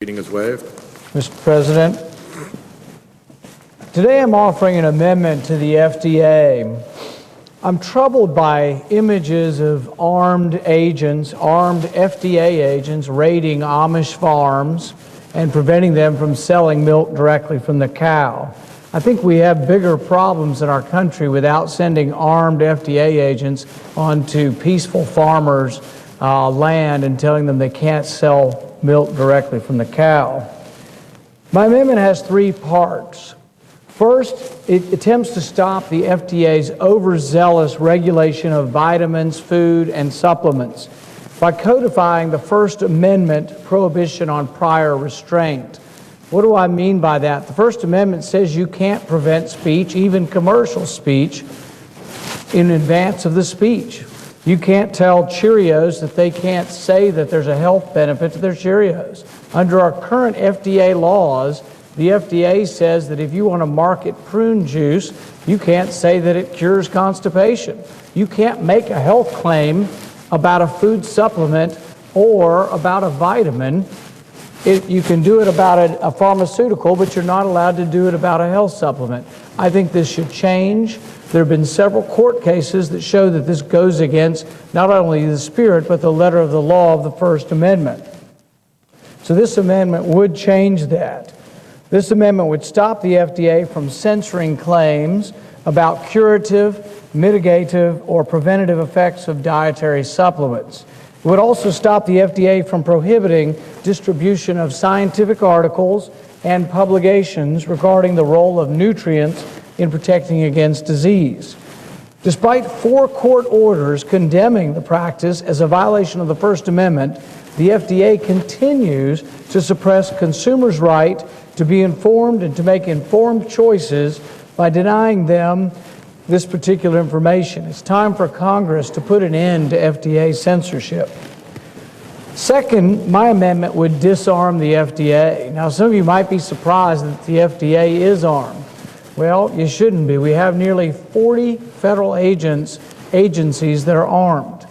Reading is waived. Mr. President, today I'm offering an amendment to the FDA. I'm troubled by images of armed FDA agents raiding Amish farms and preventing them from selling milk directly from the cow. I think we have bigger problems in our country without sending armed FDA agents onto peaceful farmers' land and telling them they can't sell milk directly from the cow. My amendment has three parts. First, it attempts to stop the FDA's overzealous regulation of vitamins, food, and supplements by codifying the First Amendment prohibition on prior restraint. What do I mean by that? The First Amendment says you can't prevent speech, even commercial speech, in advance of the speech. You can't tell Cheerios that they can't say that there's a health benefit to their Cheerios. Under our current FDA laws, the FDA says that if you want to market prune juice, you can't say that it cures constipation. You can't make a health claim about a food supplement or about a vitamin. You can do it about a pharmaceutical, but you're not allowed to do it about a health supplement. I think this should change. There have been several court cases that show that this goes against not only the spirit, but the letter of the law of the First Amendment. So this amendment would change that. This amendment would stop the FDA from censoring claims about curative, mitigative, or preventative effects of dietary supplements. It would also stop the FDA from prohibiting distribution of scientific articles and publications regarding the role of nutrients in protecting against disease. Despite 4 court orders condemning the practice as a violation of the First Amendment, the FDA continues to suppress consumers' right to be informed and to make informed choices by denying them this particular information. It's time for Congress to put an end to FDA censorship. Second, my amendment would disarm the FDA. Now, some of you might be surprised that the FDA is armed. Well, you shouldn't be. We have nearly 40 federal agencies that are armed.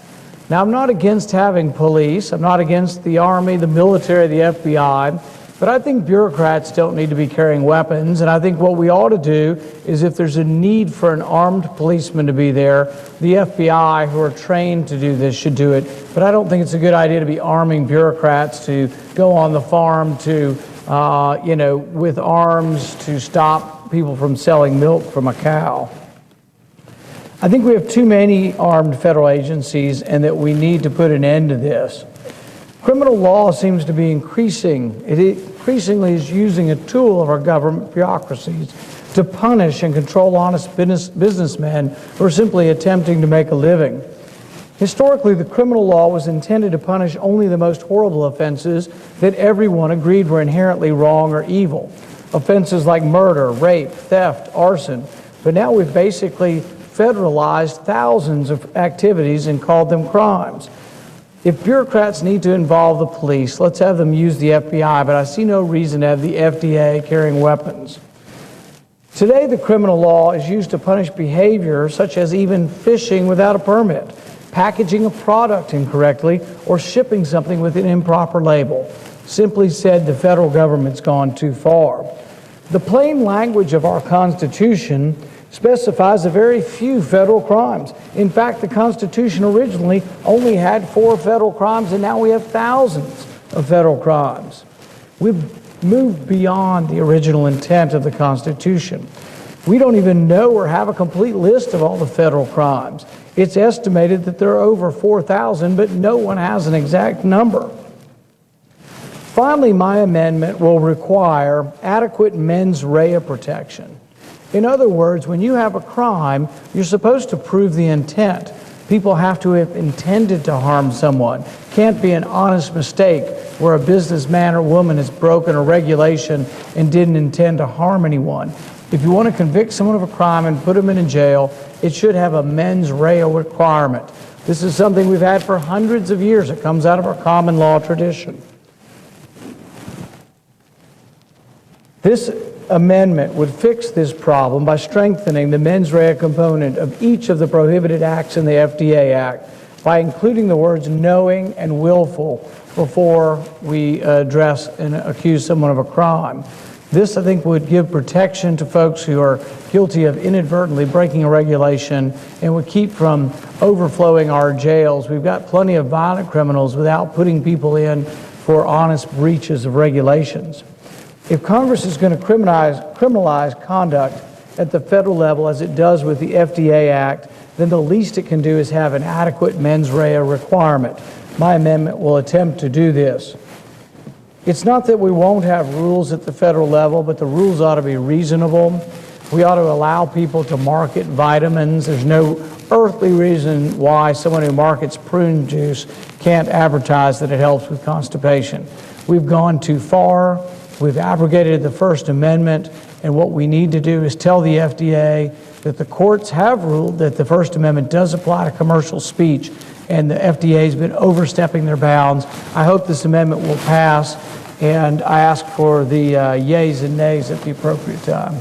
Now, I'm not against having police. I'm not against the Army, the military, the FBI. But I think bureaucrats don't need to be carrying weapons, and I think what we ought to do is, if there's a need for an armed policeman to be there, the FBI, who are trained to do this, should do it. But I don't think it's a good idea to be arming bureaucrats to go on the farm to, with arms to stop people from selling milk from a cow. I think we have too many armed federal agencies and that we need to put an end to this. Criminal law seems to be increasing. It increasingly is using a tool of our government bureaucracies to punish and control honest businessmen who are simply attempting to make a living. Historically, the criminal law was intended to punish only the most horrible offenses that everyone agreed were inherently wrong or evil. Offenses like murder, rape, theft, arson. But now we've basically federalized thousands of activities and called them crimes. If bureaucrats need to involve the police, let's have them use the FBI, but I see no reason to have the FDA carrying weapons. Today, the criminal law is used to punish behavior such as even fishing without a permit, packaging a product incorrectly, or shipping something with an improper label. Simply said, the federal government's gone too far. The plain language of our Constitution specifies a very few federal crimes. In fact, the Constitution originally only had 4 federal crimes, and now we have thousands of federal crimes. We've moved beyond the original intent of the Constitution. We don't even know or have a complete list of all the federal crimes. It's estimated that there are over 4,000, but no one has an exact number. Finally, my amendment will require adequate mens rea protection. In other words, when you have a crime, you're supposed to prove the intent. People have to have intended to harm someone. Can't be an honest mistake where a businessman or woman has broken a regulation and didn't intend to harm anyone. If you want to convict someone of a crime and put them in jail, it should have a mens rea requirement. This is something we've had for hundreds of years. It comes out of our common law tradition. This amendment would fix this problem by strengthening the mens rea component of each of the prohibited acts in the FDA Act. by including the words knowing and willful before we address and accuse someone of a crime. This, I think, would give protection to folks who are guilty of inadvertently breaking a regulation and would keep from overflowing our jails. We've got plenty of violent criminals without putting people in for honest breaches of regulations. If Congress is going to criminalize conduct at the federal level, as it does with the FDA Act, then the least it can do is have an adequate mens rea requirement. My amendment will attempt to do this. It's not that we won't have rules at the federal level, but the rules ought to be reasonable. We ought to allow people to market vitamins. There's no earthly reason why someone who markets prune juice can't advertise that it helps with constipation. We've gone too far. We've abrogated the First Amendment, and what we need to do is tell the FDA that the courts have ruled that the First Amendment does apply to commercial speech, and the FDA has been overstepping their bounds. I hope this amendment will pass, and I ask for the yeas and nays at the appropriate time.